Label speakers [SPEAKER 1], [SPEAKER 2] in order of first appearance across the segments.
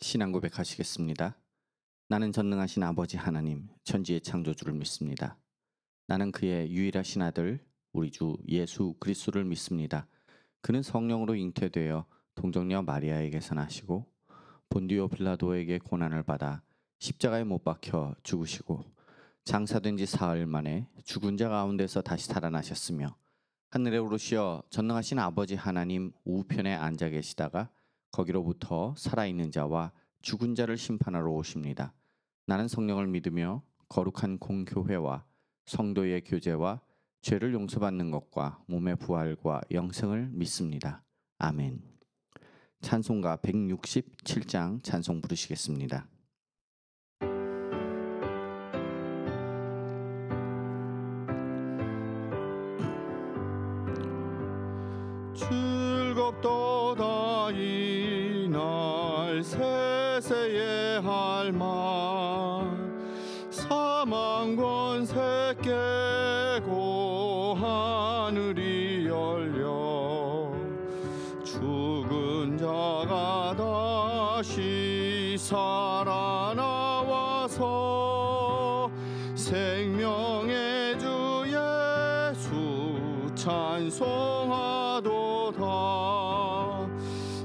[SPEAKER 1] 신앙 고백하시겠습니다. 나는 전능하신 아버지 하나님, 천지의 창조주를 믿습니다. 나는 그의 유일하신 아들, 우리 주 예수 그리스도를 믿습니다. 그는 성령으로 잉태되어 동정녀 마리아에게서 나시고 본디오 빌라도에게 고난을 받아 십자가에 못 박혀 죽으시고 장사된 지 사흘 만에 죽은 자 가운데서 다시 살아나셨으며 하늘에 오르시어 전능하신 아버지 하나님 우편에 앉아 계시다가 거기로부터 살아있는 자와 죽은 자를 심판하러 오십니다. 나는 성령을 믿으며 거룩한 공교회와 성도의 교제와 죄를 용서받는 것과 몸의 부활과 영생을 믿습니다. 아멘. 찬송가 167장 찬송 부르시겠습니다.
[SPEAKER 2] 즐겁도다 이날 세세의 할말 사망 권세 깨고 하늘이 열려 죽은 자가 다시 살아나와서 생명의 주 예수 찬송하도다.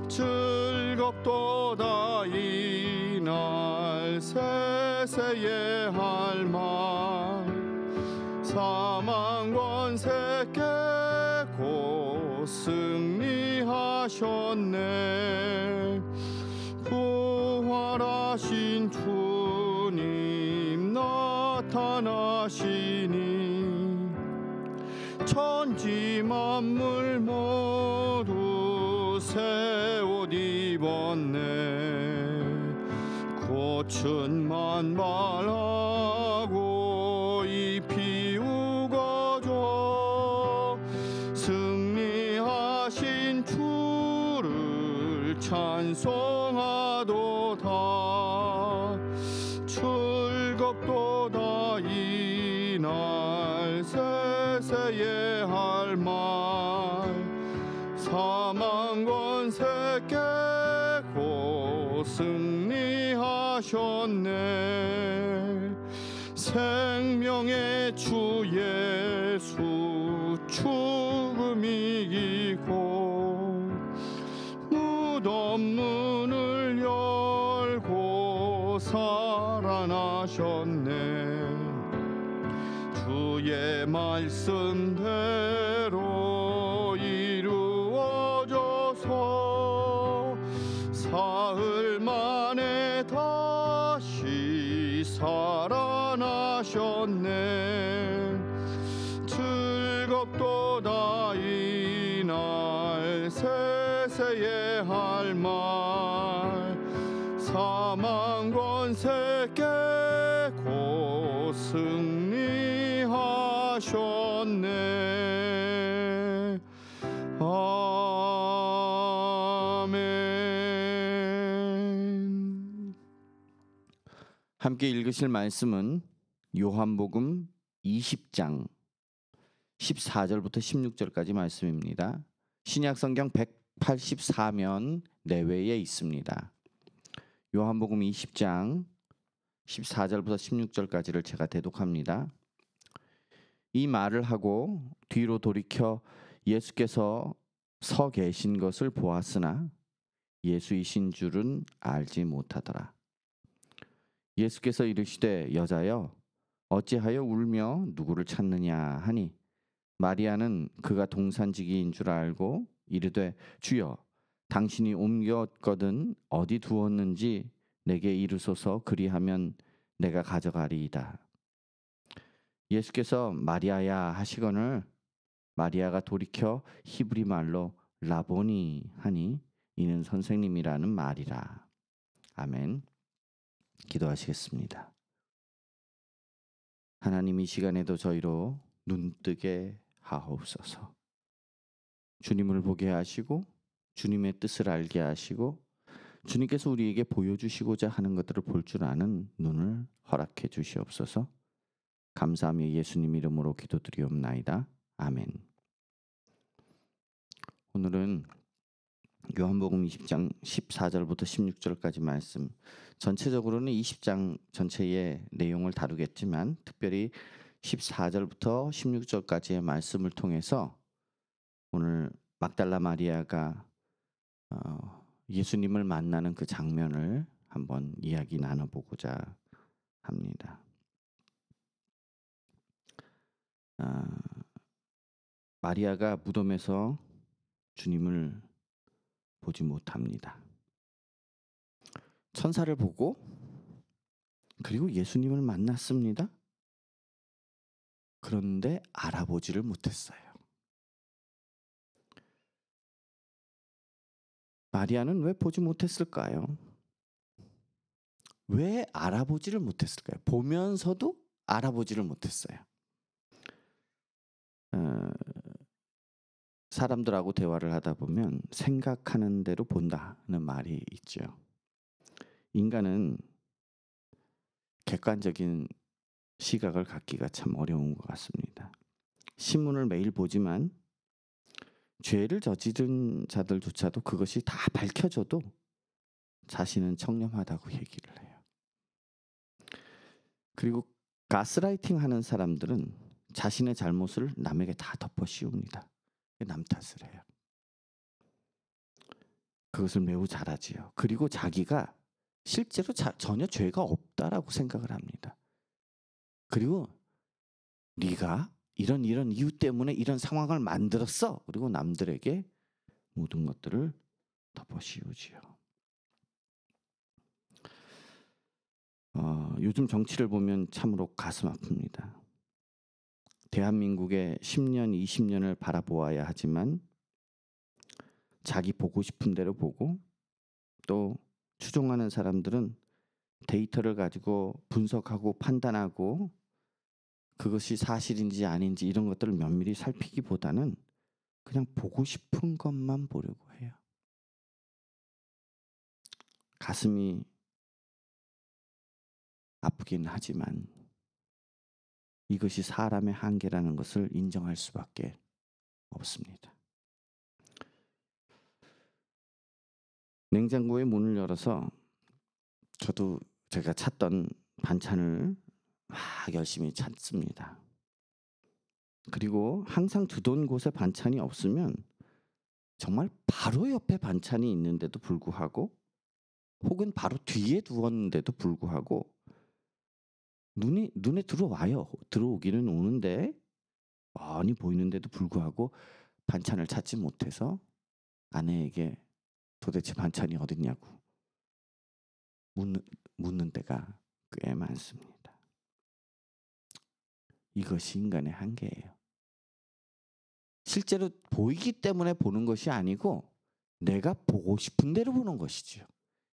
[SPEAKER 2] 즐겁도다 이날 세세의 할말 사망 권세 깨고 승리하셨네. 부활하신 주님 나타나시니 천지 만물 모두 새 옷 입었네. 꽃은 만발하고 잎이 우거져 승리하신 주를 찬송하도다. 즐겁도다 이날 세세의 할말 사망 권세 깨고 승리하셨네. 생명의 주 예수 죽음 이기고 무덤 문을 열고 살아나셨네. 주의 말씀대로 이루어져서 사흘 만에 다시 살아나셨네. 즐겁도다 이날 세세의 할말 사망 권세 깨고 승리하셨네. 아멘.
[SPEAKER 1] 함께 읽으실 말씀은 요한복음 20장 14절부터 16절까지 말씀입니다. 신약성경 184면 내외에 있습니다. 요한복음 20장 14절부터 16절까지를 제가 대독합니다. 이 말을 하고 뒤로 돌이켜 예수께서 서 계신 것을 보았으나 예수이신 줄은 알지 못하더라. 예수께서 이르시되 여자여 어찌하여 울며 누구를 찾느냐 하니 마리아는 그가 동산지기인 줄 알고 이르되 주여 당신이 옮겼거든 어디 두었는지 내게 이르소서 그리하면 내가 가져가리이다. 예수께서 마리아야 하시거늘 마리아가 돌이켜 히브리 말로 라보니 하니 이는 선생님이라는 말이라. 아멘. 기도하시겠습니다. 하나님 이 시간에도 저희로 눈뜨게 하옵소서. 주님을 보게 하시고 주님의 뜻을 알게 하시고 주님께서 우리에게 보여주시고자 하는 것들을 볼 줄 아는 눈을 허락해 주시옵소서. 감사하며 예수님 이름으로 기도드리옵나이다. 아멘. 오늘은 요한복음 20장 14절부터 16절까지 말씀, 전체적으로는 20장 전체의 내용을 다루겠지만 특별히 14절부터 16절까지의 말씀을 통해서 오늘 막달라 마리아가 예수님을 만나는 그 장면을 한번 이야기 나눠보고자 합니다. 마리아가 무덤에서 주님을 보지 못합니다. 천사를 보고 그리고 예수님을 만났습니다. 그런데 알아보지를 못했어요. 마리아는 왜 보지 못했을까요? 왜 알아보지를 못했을까요? 보면서도 알아보지를 못했어요. 사람들하고 대화를 하다 보면 생각하는 대로 본다는 말이 있죠. 인간은 객관적인 시각을 갖기가 참 어려운 것 같습니다. 신문을 매일 보지만 죄를 저지른 자들조차도 그것이 다 밝혀져도 자신은 청렴하다고 얘기를 해요. 그리고 가스라이팅 하는 사람들은 자신의 잘못을 남에게 다 덮어 씌웁니다. 남 탓을 해요. 그것을 매우 잘하지요. 그리고 자기가 실제로 전혀 죄가 없다라고 생각을 합니다. 그리고 네가 이런 이유 때문에 이런 상황을 만들었어. 그리고 남들에게 모든 것들을 덮어 씌우지요. 요즘 정치를 보면 참으로 가슴 아픕니다. 대한민국의 10년, 20년을 바라보아야 하지만 자기 보고 싶은 대로 보고 또 추종하는 사람들은 데이터를 가지고 분석하고 판단하고 그것이 사실인지 아닌지 이런 것들을 면밀히 살피기보다는 그냥 보고 싶은 것만 보려고 해요. 가슴이 아프긴 하지만 이것이 사람의 한계라는 것을 인정할 수밖에 없습니다. 냉장고의 문을 열어서 저도 제가 찾던 반찬을 막 열심히 찾습니다. 그리고 항상 두던 곳에 반찬이 없으면 정말 바로 옆에 반찬이 있는데도 불구하고 혹은 바로 뒤에 두었는데도 불구하고 눈에 들어와요. 들어오기는 오는데 많이 보이는데도 불구하고 반찬을 찾지 못해서 아내에게 도대체 반찬이 어딨냐고 묻는 때가 꽤 많습니다. 이것이 인간의 한계예요. 실제로 보이기 때문에 보는 것이 아니고 내가 보고 싶은 대로 보는 것이죠.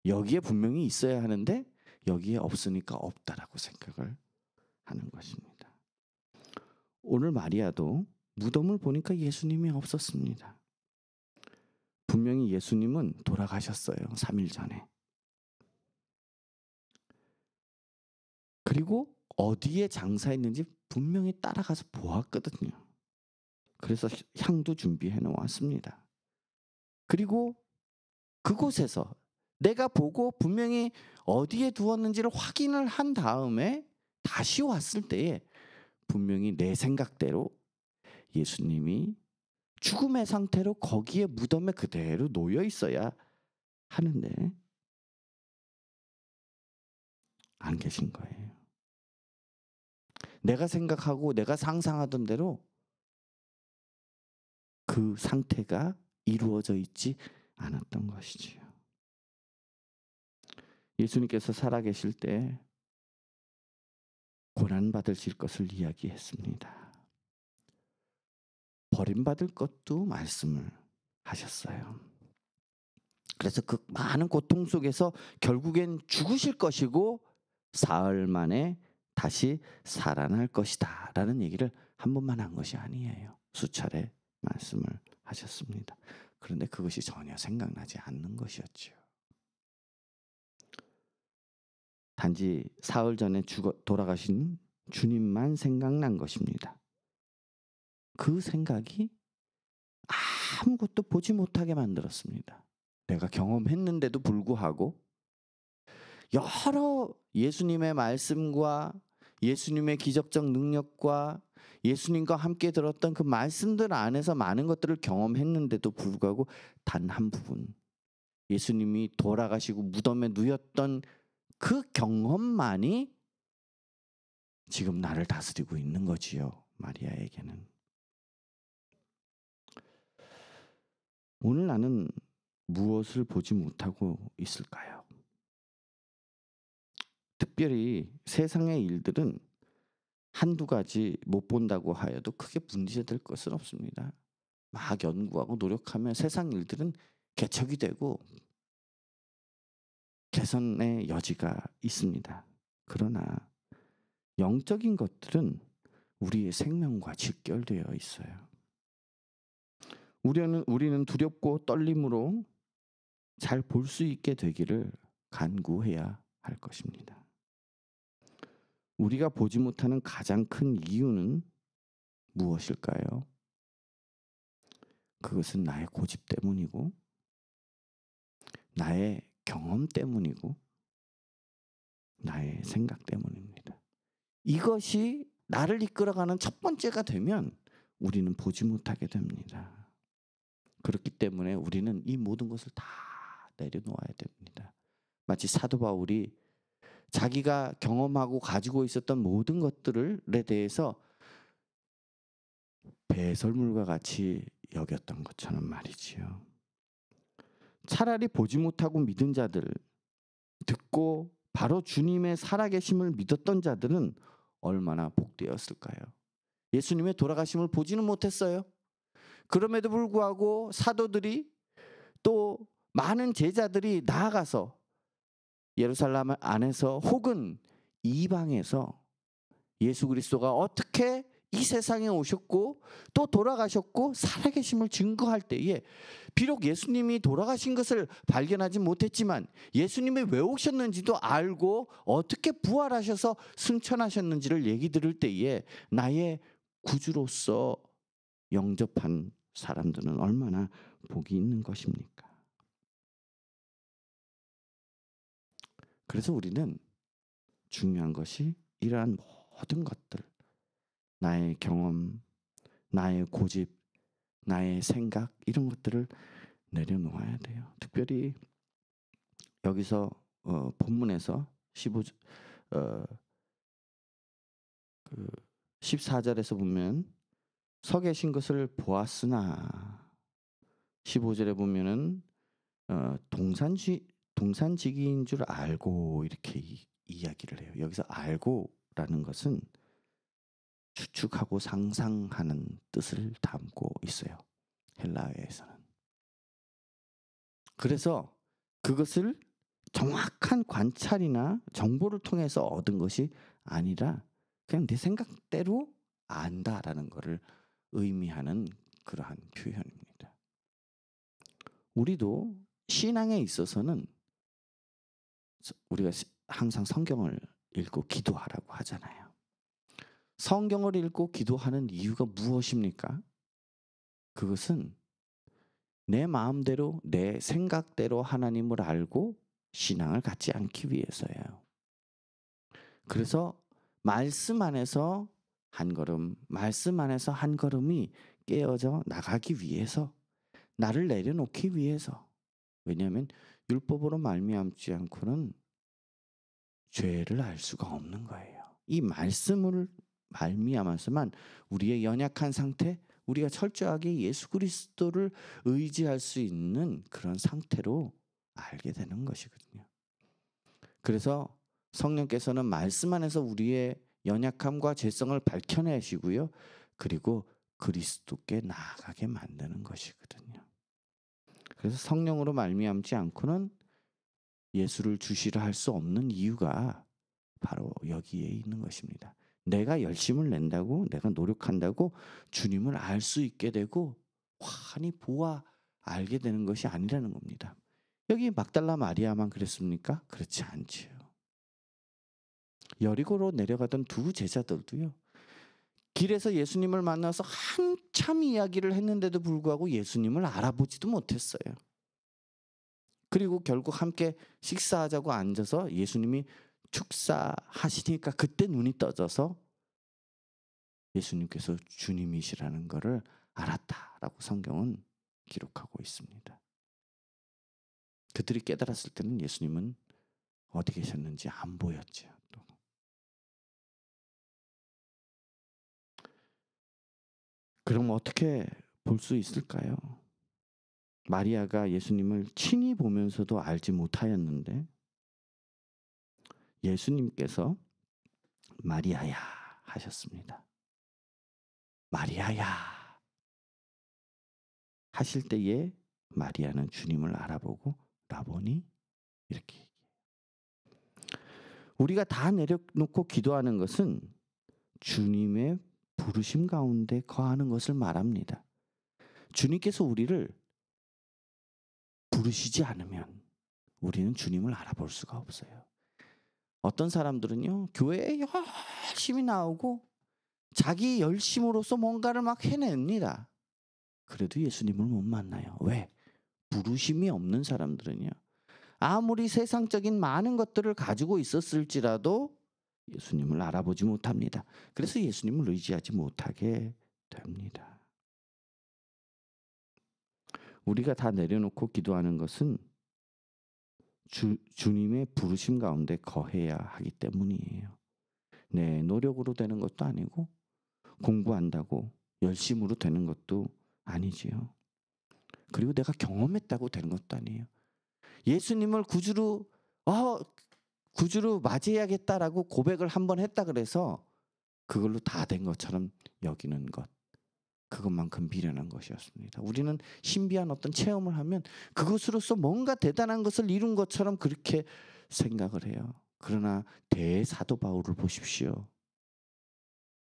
[SPEAKER 1] 여기에 분명히 있어야 하는데 여기에 없으니까 없다라고 생각을 하는 것입니다. 오늘 마리아도 무덤을 보니까 예수님이 없었습니다. 분명히 예수님은 돌아가셨어요. 3일 전에. 그리고 어디에 장사했는지 분명히 따라가서 보았거든요. 그래서 향도 준비해 놓았습니다. 그리고 그곳에서 내가 보고 분명히 어디에 두었는지를 확인을 한 다음에 다시 왔을 때에 분명히 내 생각대로 예수님이 죽음의 상태로 거기에 무덤에 그대로 놓여 있어야 하는데 안 계신 거예요. 내가 생각하고 내가 상상하던 대로 그 상태가 이루어져 있지 않았던 것이지요. 예수님께서 살아계실 때 고난받으실 것을 이야기했습니다. 버림받을 것도 말씀을 하셨어요. 그래서 그 많은 고통 속에서 결국엔 죽으실 것이고 사흘 만에 다시 살아날 것이다 라는 얘기를 한 번만 한 것이 아니에요. 수차례 말씀을 하셨습니다. 그런데 그것이 전혀 생각나지 않는 것이었죠. 단지 사흘 전에 돌아가신 주님만 생각난 것입니다. 그 생각이 아무것도 보지 못하게 만들었습니다. 내가 경험했는데도 불구하고 여러 예수님의 말씀과 예수님의 기적적 능력과 예수님과 함께 들었던 그 말씀들 안에서 많은 것들을 경험했는데도 불구하고 단 한 부분, 예수님이 돌아가시고 무덤에 누였던 그 경험만이 지금 나를 다스리고 있는 거지요. 마리아에게는. 오늘 나는 무엇을 보지 못하고 있을까요? 특별히 세상의 일들은 한두 가지 못 본다고 하여도 크게 문제될 것은 없습니다. 막 연구하고 노력하면 세상 일들은 개척이 되고 개선의 여지가 있습니다. 그러나 영적인 것들은 우리의 생명과 직결되어 있어요. 우리는 두렵고 떨림으로 잘 볼 수 있게 되기를 간구해야 할 것입니다. 우리가 보지 못하는 가장 큰 이유는 무엇일까요? 그것은 나의 고집 때문이고 나의 경험 때문이고 나의 생각 때문입니다. 이것이 나를 이끌어가는 첫 번째가 되면 우리는 보지 못하게 됩니다. 그렇기 때문에 우리는 이 모든 것을 다 내려놓아야 됩니다. 마치 사도 바울이 자기가 경험하고 가지고 있었던 모든 것들에 대해서 배설물과 같이 여겼던 것처럼 말이지요. 차라리 보지 못하고 믿은 자들, 듣고 바로 주님의 살아계심을 믿었던 자들은 얼마나 복되었을까요? 예수님의 돌아가심을 보지는 못했어요. 그럼에도 불구하고 사도들이 또 많은 제자들이 나아가서 예루살렘 안에서 혹은 이방에서 예수 그리스도가 어떻게 이 세상에 오셨고 또 돌아가셨고 살아계심을 증거할 때에 비록 예수님이 돌아가신 것을 발견하지 못했지만 예수님이 왜 오셨는지도 알고 어떻게 부활하셔서 승천하셨는지를 얘기 들을 때에 나의 구주로서 영접한 사람들은 얼마나 복이 있는 것입니까? 그래서 우리는 중요한 것이 이러한 모든 것들, 나의 경험, 나의 고집, 나의 생각 이런 것들을 내려놓아야 돼요. 특별히 여기서 본문에서 14절에서 보면 서 계신 것을 보았으나 15절에 보면은 동산지기인 줄 알고 이렇게 이야기를 해요. 여기서 알고라는 것은 추측하고 상상하는 뜻을 담고 있어요. 헬라어에서는. 그래서 그것을 정확한 관찰이나 정보를 통해서 얻은 것이 아니라 그냥 내 생각대로 안다라는 것을 의미하는 그러한 표현입니다. 우리도 신앙에 있어서는 우리가 항상 성경을 읽고 기도하라고 하잖아요. 성경을 읽고 기도하는 이유가 무엇입니까? 그것은 내 마음대로 내 생각대로 하나님을 알고 신앙을 갖지 않기 위해서예요. 그래서 말씀 안에서 한 걸음, 말씀 안에서 한 걸음이 깨어져 나가기 위해서, 나를 내려놓기 위해서. 왜냐하면 율법으로 말미암지 않고는 죄를 알 수가 없는 거예요. 이 말씀을 말미암아서만 우리의 연약한 상태, 우리가 철저하게 예수 그리스도를 의지할 수 있는 그런 상태로 알게 되는 것이거든요. 그래서 성령께서는 말씀 안에서 우리의 연약함과 죄성을 밝혀내시고요. 그리고 그리스도께 나아가게 만드는 것이거든요. 그래서 성령으로 말미암지 않고는 예수를 주시라 할 수 없는 이유가 바로 여기에 있는 것입니다. 내가 열심을 낸다고, 내가 노력한다고 주님을 알 수 있게 되고 환히 보아 알게 되는 것이 아니라는 겁니다. 여기 막달라 마리아만 그랬습니까? 그렇지 않지요. 여리고로 내려가던 두 제자들도요. 길에서 예수님을 만나서 한참 이야기를 했는데도 불구하고 예수님을 알아보지도 못했어요. 그리고 결국 함께 식사하자고 앉아서 예수님이 축사하시니까 그때 눈이 떠져서 예수님께서 주님이시라는 것을 알았다라고 성경은 기록하고 있습니다. 그들이 깨달았을 때는 예수님은 어디 계셨는지 안 보였죠. 또. 그럼 어떻게 볼 수 있을까요? 마리아가 예수님을 친히 보면서도 알지 못하였는데 예수님께서 마리아야 하셨습니다. 마리아야 하실 때에 마리아는 주님을 알아보고 라보니 이렇게 얘기해요. 우리가 다 내려놓고 기도하는 것은 주님의 부르심 가운데 거하는 것을 말합니다. 주님께서 우리를 부르시지 않으면 우리는 주님을 알아볼 수가 없어요. 어떤 사람들은요, 교회에 열심히 나오고 자기 열심으로서 뭔가를 막 해냅니다. 그래도 예수님을 못 만나요. 왜? 부르심이 없는 사람들은요, 아무리 세상적인 많은 것들을 가지고 있었을지라도 예수님을 알아보지 못합니다. 그래서 예수님을 의지하지 못하게 됩니다. 우리가 다 내려놓고 기도하는 것은 주님의 부르심 가운데 거해야 하기 때문이에요. 내 노력으로 되는 것도 아니고 공부한다고 열심으로 되는 것도 아니지요. 그리고 내가 경험했다고 되는 것도 아니에요. 예수님을 구주로 맞이해야겠다라고 고백을 한번 했다 그래서 그걸로 다 된 것처럼 여기는 것, 그것만큼 미련한 것이었습니다. 우리는 신비한 어떤 체험을 하면 그것으로서 뭔가 대단한 것을 이룬 것처럼 그렇게 생각을 해요. 그러나 대사도 바울을 보십시오.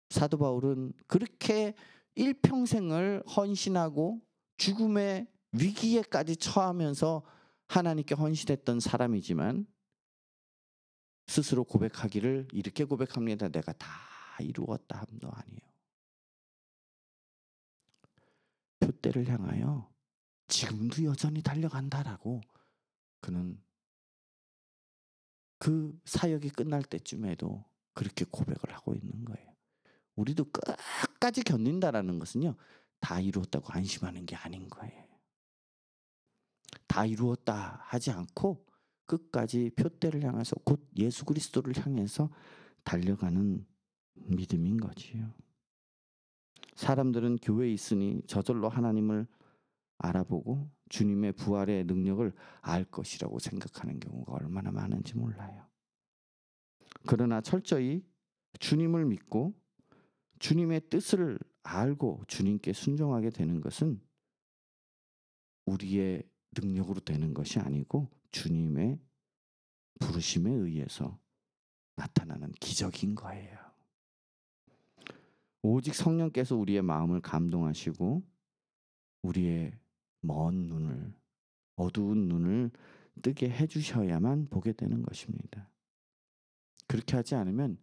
[SPEAKER 1] 사도 바울은 그렇게 일평생을 헌신하고 죽음의 위기에까지 처하면서 하나님께 헌신했던 사람이지만 스스로 고백하기를 이렇게 고백합니다. 내가 다 이루었다 함도 아니에요. 표대를 향하여 지금도 여전히 달려간다라고 그는 그 사역이 끝날 때쯤에도 그렇게 고백을 하고 있는 거예요. 우리도 끝까지 견딘다라는 것은요, 다 이루었다고 안심하는 게 아닌 거예요. 다 이루었다 하지 않고 끝까지 표대를 향해서 곧 예수 그리스도를 향해서 달려가는 믿음인 거지요. 사람들은 교회에 있으니 저절로 하나님을 알아보고 주님의 부활의 능력을 알 것이라고 생각하는 경우가 얼마나 많은지 몰라요. 그러나 철저히 주님을 믿고 주님의 뜻을 알고 주님께 순종하게 되는 것은 우리의 능력으로 되는 것이 아니고 주님의 부르심에 의해서 나타나는 기적인 거예요. 오직 성령께서 우리의 마음을 감동하시고 우리의 먼 눈을, 어두운 눈을 뜨게 해주셔야만 보게 되는 것입니다. 그렇게 하지 않으면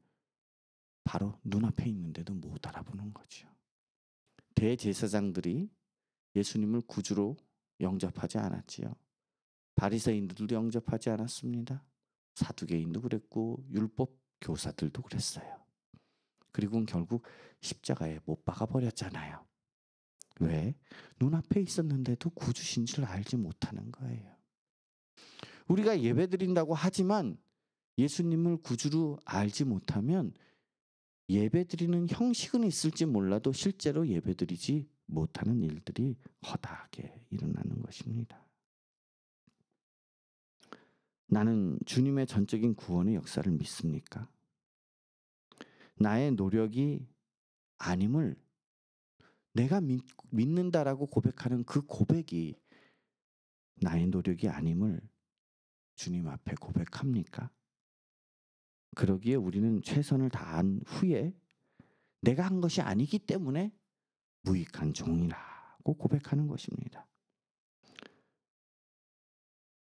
[SPEAKER 1] 바로 눈앞에 있는데도 못 알아보는 거죠. 대제사장들이 예수님을 구주로 영접하지 않았지요. 바리새인들도 영접하지 않았습니다. 사두개인도 그랬고 율법 교사들도 그랬어요. 그리고 결국 십자가에 못 박아 버렸잖아요. 왜? 눈앞에 있었는데도 구주신 줄 알지 못하는 거예요. 우리가 예배드린다고 하지만 예수님을 구주로 알지 못하면 예배드리는 형식은 있을지 몰라도 실제로 예배드리지 못하는 일들이 허다하게 일어나는 것입니다. 나는 주님의 전적인 구원의 역사를 믿습니까? 나의 노력이 아님을 내가 믿는다라고 고백하는 그 고백이 나의 노력이 아님을 주님 앞에 고백합니까? 그러기에 우리는 최선을 다한 후에 내가 한 것이 아니기 때문에 무익한 종이라고 고백하는 것입니다.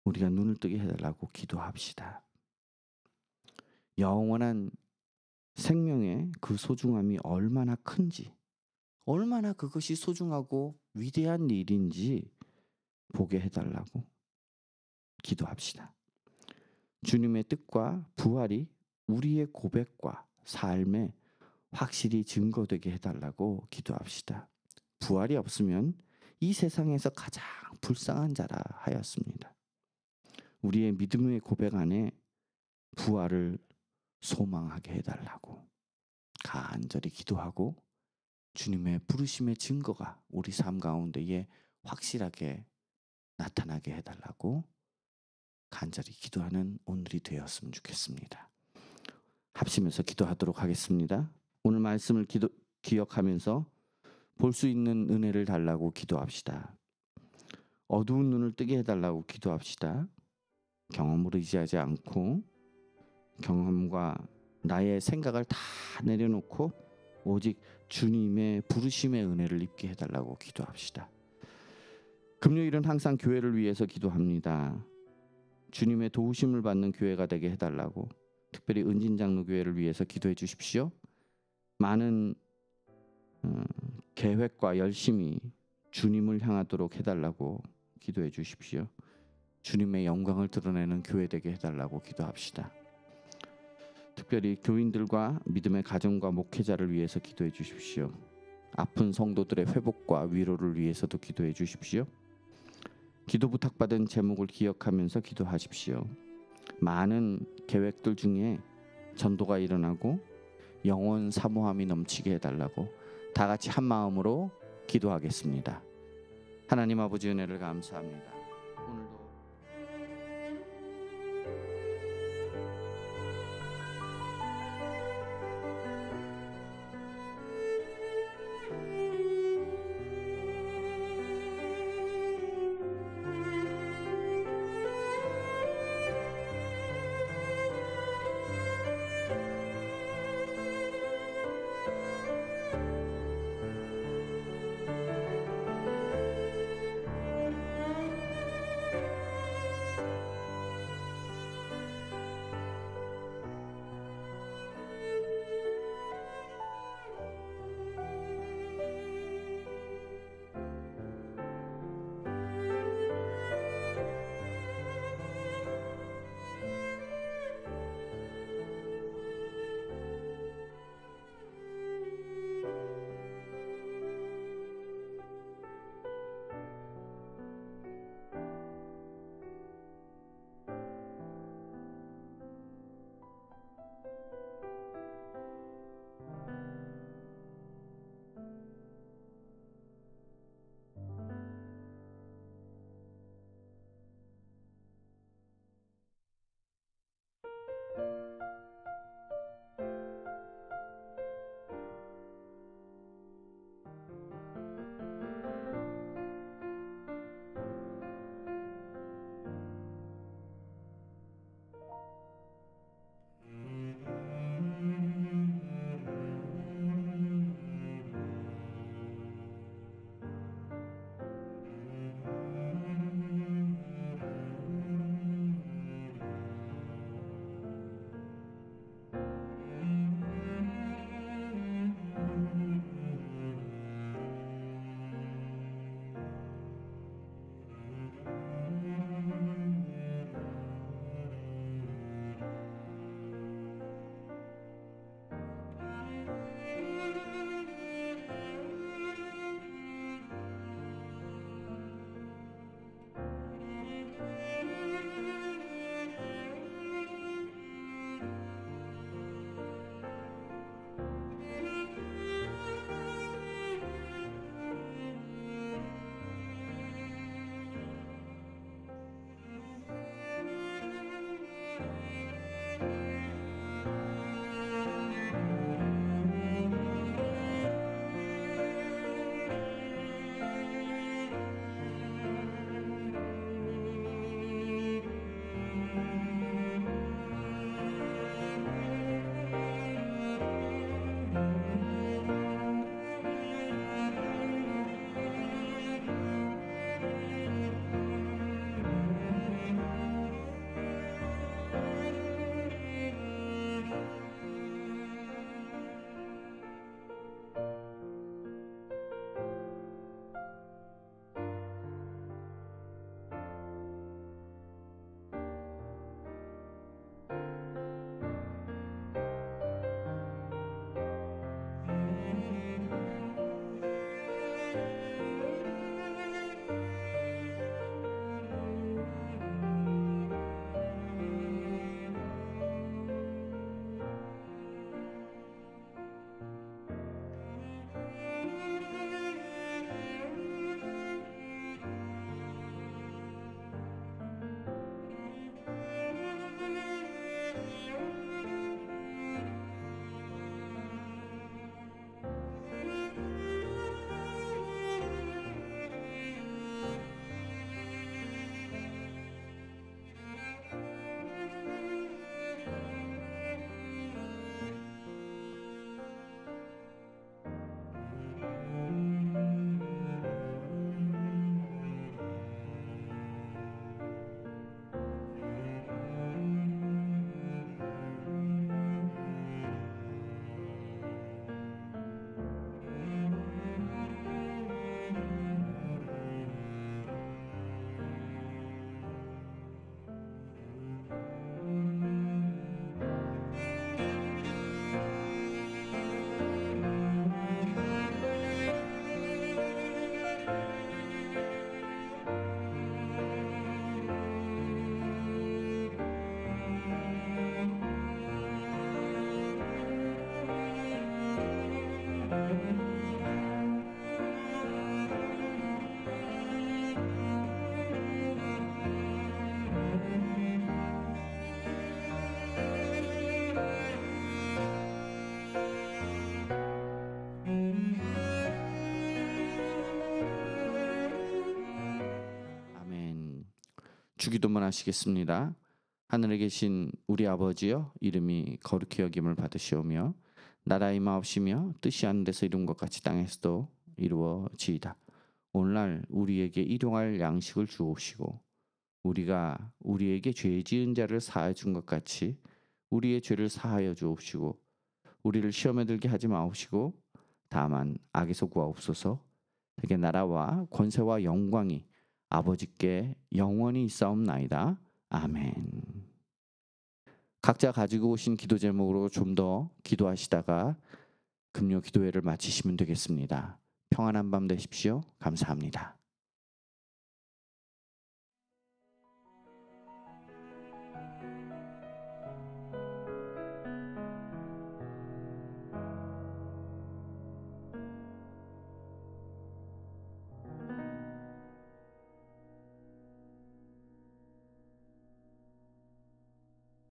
[SPEAKER 1] 우리가 눈을 뜨게 해달라고 기도합시다. 영원한 생명의 그 소중함이 얼마나 큰지, 얼마나 그것이 소중하고 위대한 일인지 보게 해달라고 기도합시다. 주님의 뜻과 부활이 우리의 고백과 삶에 확실히 증거되게 해달라고 기도합시다. 부활이 없으면 이 세상에서 가장 불쌍한 자라 하였습니다. 우리의 믿음의 고백 안에 부활을 소망하게 해달라고 간절히 기도하고 주님의 부르심의 증거가 우리 삶 가운데에 확실하게 나타나게 해달라고 간절히 기도하는 오늘이 되었으면 좋겠습니다. 합심해서 기도하도록 하겠습니다. 오늘 말씀을 기억하면서 볼 수 있는 은혜를 달라고 기도합시다. 어두운 눈을 뜨게 해달라고 기도합시다. 경험을 의지하지 않고 경험과 나의 생각을 다 내려놓고 오직 주님의 부르심의 은혜를 입게 해달라고 기도합시다. 금요일은 항상 교회를 위해서 기도합니다. 주님의 도우심을 받는 교회가 되게 해달라고, 특별히 은진장로교회를 위해서 기도해 주십시오. 많은 계획과 열심히 주님을 향하도록 해달라고 기도해 주십시오. 주님의 영광을 드러내는 교회 되게 해달라고 기도합시다. 특별히 교인들과 믿음의 가정과 목회자를 위해서 기도해 주십시오. 아픈 성도들의 회복과 위로를 위해서도 기도해 주십시오. 기도 부탁받은 제목을 기억하면서 기도하십시오. 많은 계획들 중에 전도가 일어나고 영혼 사모함이 넘치게 해달라고 다 같이 한 마음으로 기도하겠습니다. 하나님 아버지 은혜를 감사합니다. 오늘도 주기도문 하시겠습니다. 하늘에 계신 우리 아버지여, 이름이 거룩히 여김을 받으시오며 나라의 임하옵시며 뜻이 하는 데서 이룬 것 같이 땅에서도 이루어지이다. 오늘날 우리에게 일용할 양식을 주옵시고 우리가 우리에게 죄 지은 자를 사하여 준 것 같이 우리의 죄를 사하여 주옵시고 우리를 시험에 들게 하지 마옵시고 다만 악에서 구하옵소서. 되게 나라와 권세와 영광이 아버지께 영원히 있사옵나이다. 아멘. 각자 가지고 오신 기도 제목으로 좀 더 기도하시다가 금요 기도회를 마치시면 되겠습니다. 평안한 밤 되십시오. 감사합니다.